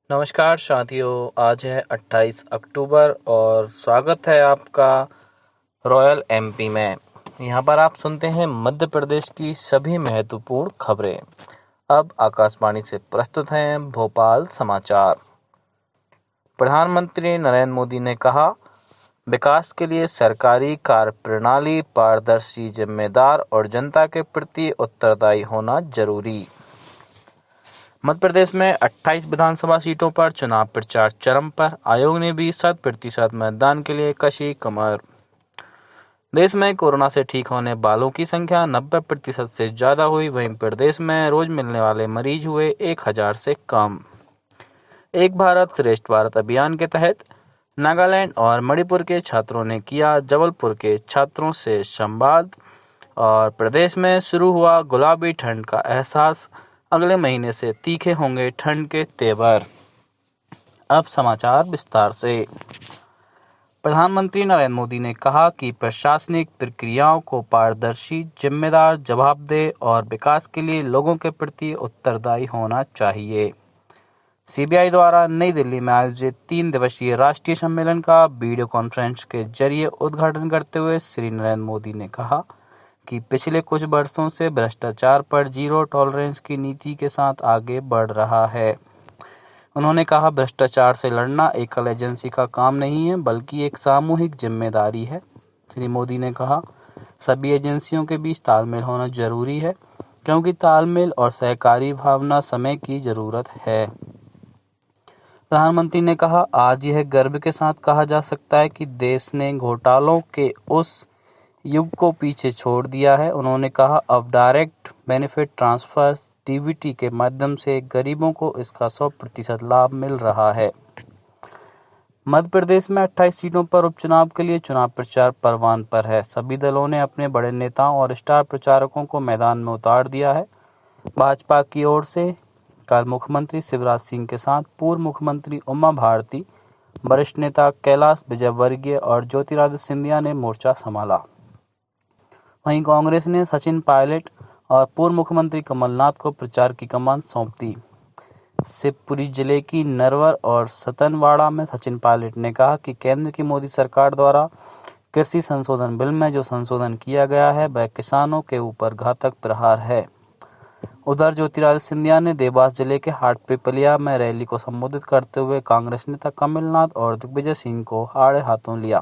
नमस्कार साथियों, आज है 28 अक्टूबर और स्वागत है आपका रॉयल एमपी में। यहाँ पर आप सुनते हैं मध्य प्रदेश की सभी महत्वपूर्ण खबरें। अब आकाशवाणी से प्रस्तुत हैं भोपाल समाचार। प्रधानमंत्री नरेंद्र मोदी ने कहा, विकास के लिए सरकारी कार्यप्रणाली पारदर्शी, जिम्मेदार और जनता के प्रति उत्तरदायी होना जरूरी। मध्य प्रदेश में 28 विधानसभा सीटों पर चुनाव प्रचार चरम पर। आयोग ने भी 100% मतदान के लिए कसी कमर। देश में कोरोना से ठीक होने वालों की संख्या 90% से ज्यादा हुई। वहीं प्रदेश में रोज मिलने वाले मरीज हुए 1000 से कम। एक भारत श्रेष्ठ भारत अभियान के तहत नागालैंड और मणिपुर के छात्रों ने किया जबलपुर के छात्रों से संवाद। और प्रदेश में शुरू हुआ गुलाबी ठंड का एहसास, अगले महीने से तीखे होंगे ठंड के तेवर। अब समाचार विस्तार से। प्रधानमंत्री नरेंद्र मोदी ने कहा कि प्रशासनिक प्रक्रियाओं को पारदर्शी, जिम्मेदार, जवाबदेह और विकास के लिए लोगों के प्रति उत्तरदायी होना चाहिए। सीबीआई द्वारा नई दिल्ली में आयोजित 3 दिवसीय राष्ट्रीय सम्मेलन का वीडियो कॉन्फ्रेंस के जरिए उद्घाटन करते हुए श्री नरेंद्र मोदी ने कहा कि पिछले कुछ वर्षों से भ्रष्टाचार पर जीरो टॉलरेंस की नीति के साथ आगे बढ़ रहा है। उन्होंने कहा, भ्रष्टाचार से लड़ना एकल एजेंसी का काम नहीं है, बल्कि एक सामूहिक जिम्मेदारी है। श्री मोदी ने कहा, सभी एजेंसियों के बीच तालमेल होना जरूरी है, क्योंकि तालमेल और सहकारी भावना समय की जरूरत है। प्रधानमंत्री ने कहा, आज यह गर्व के साथ कहा जा सकता है कि देश ने घोटालों के उस युग को पीछे छोड़ दिया है। उन्होंने कहा, अब डायरेक्ट बेनिफिट ट्रांसफर डीबीटी के माध्यम से गरीबों को इसका 100% लाभ मिल रहा है। मध्य प्रदेश में 28 सीटों पर उपचुनाव के लिए चुनाव प्रचार परवान पर है। सभी दलों ने अपने बड़े नेताओं और स्टार प्रचारकों को मैदान में उतार दिया है। भाजपा की ओर से कल मुख्यमंत्री शिवराज सिंह के साथ पूर्व मुख्यमंत्री उमा भारती, वरिष्ठ नेता कैलाश विजयवर्गीय और ज्योतिरादित्य सिंधिया ने मोर्चा संभाला। वहीं कांग्रेस ने सचिन पायलट और पूर्व मुख्यमंत्री कमलनाथ को प्रचार की कमान सौंप दी। शिवपुरी जिले की नरवर और सतनवाड़ा में सचिन पायलट ने कहा कि केंद्र की मोदी सरकार द्वारा कृषि संशोधन बिल में जो संशोधन किया गया है, वह किसानों के ऊपर घातक प्रहार है। उधर ज्योतिरादित्य सिंधिया ने देवास जिले के हाटपिपलिया में रैली को संबोधित करते हुए कांग्रेस नेता कमलनाथ और दिग्विजय सिंह को आड़े हाथों लिया।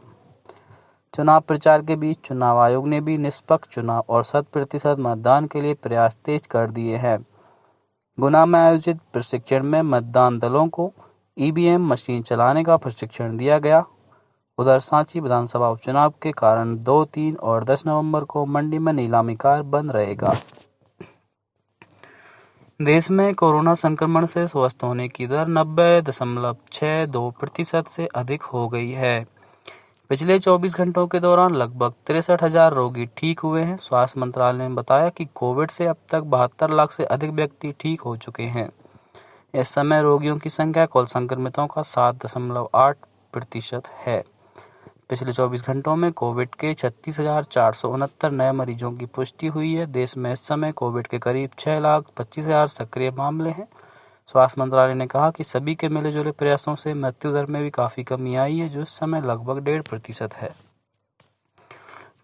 चुनाव प्रचार के बीच चुनाव आयोग ने भी निष्पक्ष चुनाव और 100% मतदान के लिए प्रयास तेज कर दिए हैं। गुना में आयोजित प्रशिक्षण में मतदान दलों को ईवीएम मशीन चलाने का प्रशिक्षण दिया गया। उधर सांची विधानसभा उपचुनाव के कारण 2, 3 और 10 नवंबर को मंडी में नीलामी कार्य बंद रहेगा। देश में कोरोना संक्रमण से स्वस्थ होने की दर 90.62% से अधिक हो गई है। पिछले 24 घंटों के दौरान लगभग 63,000 रोगी ठीक हुए हैं। स्वास्थ्य मंत्रालय ने बताया कि कोविड से अब तक 72 लाख से अधिक व्यक्ति ठीक हो चुके हैं। इस समय रोगियों की संख्या कुल संक्रमितों का 7.8% है। पिछले 24 घंटों में कोविड के 36,469 नए मरीजों की पुष्टि हुई है। देश में इस समय कोविड के करीब 6,25,000 सक्रिय मामले हैं। स्वास्थ्य मंत्रालय ने कहा कि सभी के मिले जुले प्रयासों से मृत्यु दर में भी काफी कमी आई है, जो इस समय लगभग 1.5% है।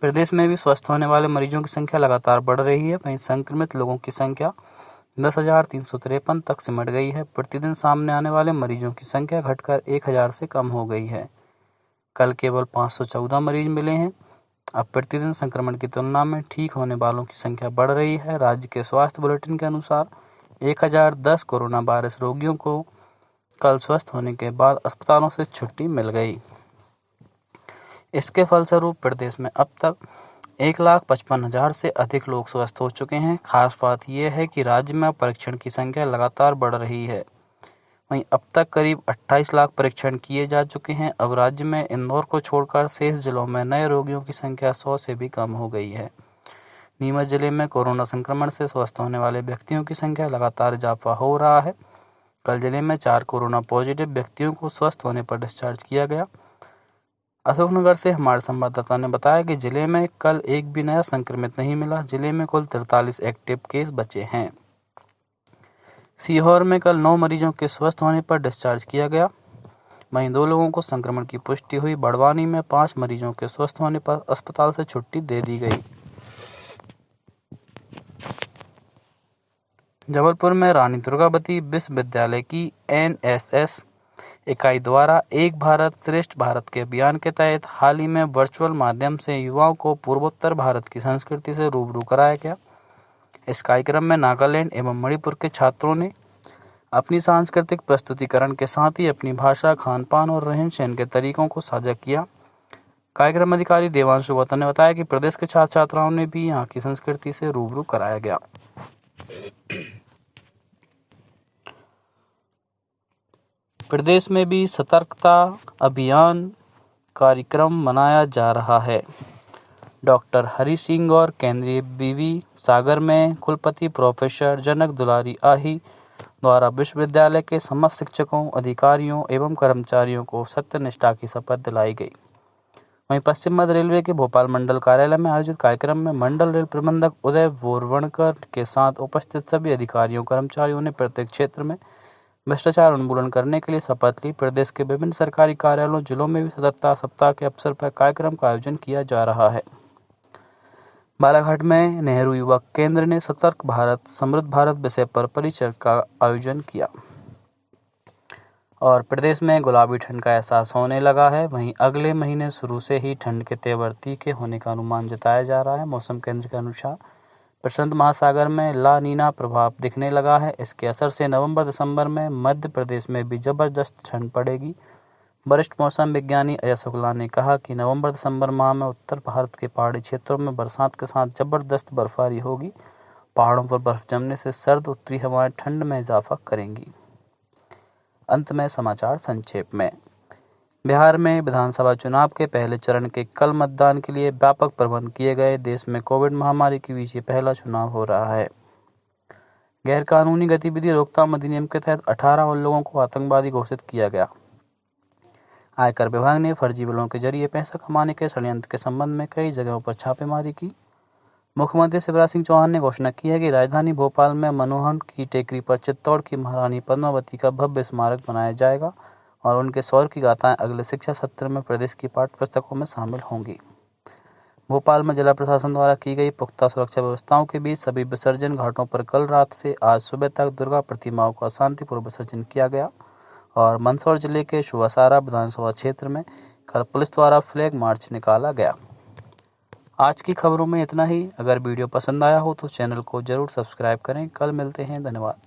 प्रदेश में भी स्वस्थ होने वाले मरीजों की संख्या लगातार बढ़ रही है। वहीं संक्रमित लोगों की संख्या 10,353 तक सिमट गई है। प्रतिदिन सामने आने वाले मरीजों की संख्या घटकर 1,000 से कम हो गई है। कल केवल 514 मरीज मिले हैं। अब प्रतिदिन संक्रमण की तुलना में ठीक होने वालों की संख्या बढ़ रही है। राज्य के स्वास्थ्य बुलेटिन के अनुसार 1010 कोरोना वायरस रोगियों को कल स्वस्थ होने के बाद अस्पतालों से छुट्टी मिल गई। इसके फलस्वरूप प्रदेश में अब तक 1,55,000 से अधिक लोग स्वस्थ हो चुके हैं। खास बात यह है कि राज्य में परीक्षण की संख्या लगातार बढ़ रही है। वहीं अब तक करीब 28 लाख परीक्षण किए जा चुके हैं। अब राज्य में इंदौर को छोड़कर शेष जिलों में नए रोगियों की संख्या 100 से भी कम हो गई है। नीमच जिले में कोरोना संक्रमण से स्वस्थ होने वाले व्यक्तियों की संख्या लगातार इजाफा हो रहा है। कल जिले में 4 कोरोना पॉजिटिव व्यक्तियों को स्वस्थ होने पर डिस्चार्ज किया गया। अशोकनगर से हमारे संवाददाता ने बताया कि जिले में कल एक भी नया संक्रमित नहीं मिला। जिले में कुल 43 एक्टिव केस बचे हैं। सीहोर में कल 9 मरीजों के स्वस्थ होने पर डिस्चार्ज किया गया। वहीं 2 लोगों को संक्रमण की पुष्टि हुई। बड़वानी में 5 मरीजों के स्वस्थ होने पर अस्पताल से छुट्टी दे दी गई। जबलपुर में रानी दुर्गावती विश्वविद्यालय की एनएसएस इकाई द्वारा एक भारत श्रेष्ठ भारत के अभियान के तहत हाल ही में वर्चुअल माध्यम से युवाओं को पूर्वोत्तर भारत की संस्कृति से रूबरू कराया गया। इस कार्यक्रम में नागालैंड एवं मणिपुर के छात्रों ने अपनी सांस्कृतिक प्रस्तुतिकरण के साथ ही अपनी भाषा, खान पान और रहन सहन के तरीकों को साझा किया। कार्यक्रम अधिकारी देवांशु गौतम ने बताया कि प्रदेश के छात्र छात्राओं ने भी यहाँ की संस्कृति से रूबरू कराया गया। प्रदेश में भी सतर्कता अभियान कार्यक्रम मनाया जा रहा है। डॉक्टर हरि सिंह गौर केंद्रीय बीवी सागर में कुलपति प्रोफेसर जनक दुलारी आही द्वारा विश्वविद्यालय के समस्त शिक्षकों, अधिकारियों एवं कर्मचारियों को सत्यनिष्ठा की शपथ दिलाई गई। वहीं पश्चिम मध्य रेलवे के भोपाल मंडल कार्यालय में आयोजित कार्यक्रम में मंडल रेल प्रबंधक उदय वोरवणकर के साथ उपस्थित सभी अधिकारियों कर्मचारियों ने प्रत्येक क्षेत्र में भ्रष्टाचार उन्मूलन करने के लिए शपथ ली। प्रदेश के विभिन्न सरकारी कार्यालयों, जिलों में भी सतर्कता सप्ताह के अवसर पर कार्यक्रम का आयोजन किया जा रहा है। बालाघाट में नेहरू युवा केंद्र ने सतर्क भारत समृद्ध भारत विषय पर परिचय का आयोजन किया। और प्रदेश में गुलाबी ठंड का एहसास होने लगा है। वहीं अगले महीने शुरू से ही ठंड के तेवर तीखे होने का अनुमान जताया जा रहा है। मौसम केंद्र के अनुसार प्रशांत महासागर में ला नीना प्रभाव दिखने लगा है। इसके असर से नवंबर-दिसंबर में मध्य प्रदेश में भी जबरदस्त ठंड पड़ेगी। वरिष्ठ मौसम विज्ञानी अजय शुक्ला ने कहा कि नवंबर-दिसंबर माह में उत्तर भारत के पहाड़ी क्षेत्रों में बरसात के साथ जबरदस्त बर्फबारी होगी। पहाड़ों पर बर्फ जमने से सर्द उत्तरी हवाएं ठंड में इजाफा करेंगी। अंत में समाचार संक्षेप में। बिहार में विधानसभा चुनाव के पहले चरण के कल मतदान के लिए व्यापक प्रबंध किए गए। देश में कोविड महामारी के बीच ये पहला चुनाव हो रहा है। गैरकानूनी गतिविधि रोकथाम अधिनियम के तहत 18 और लोगों को आतंकवादी घोषित किया गया। आयकर विभाग ने फर्जी बिलों के जरिए पैसा कमाने के षड्यंत्र के संबंध में कई जगहों पर छापेमारी की। मुख्यमंत्री शिवराज सिंह चौहान ने घोषणा की है कि राजधानी भोपाल में मनोहर की टेकरी पर चित्तौड़ की महारानी पद्मावती का भव्य स्मारक बनाया जाएगा और उनके शौर्य की गाथाएं अगले शिक्षा सत्र में प्रदेश की पाठ्य पुस्तकों में शामिल होंगी। भोपाल में जिला प्रशासन द्वारा की गई पुख्ता सुरक्षा व्यवस्थाओं के बीच सभी विसर्जन घाटों पर कल रात से आज सुबह तक दुर्गा प्रतिमाओं का शांतिपूर्वक विसर्जन किया गया। और मंदसौर जिले के सुवासारा विधानसभा क्षेत्र में कल पुलिस द्वारा फ्लैग मार्च निकाला गया। आज की खबरों में इतना ही। अगर वीडियो पसंद आया हो तो चैनल को जरूर सब्सक्राइब करें। कल मिलते हैं। धन्यवाद।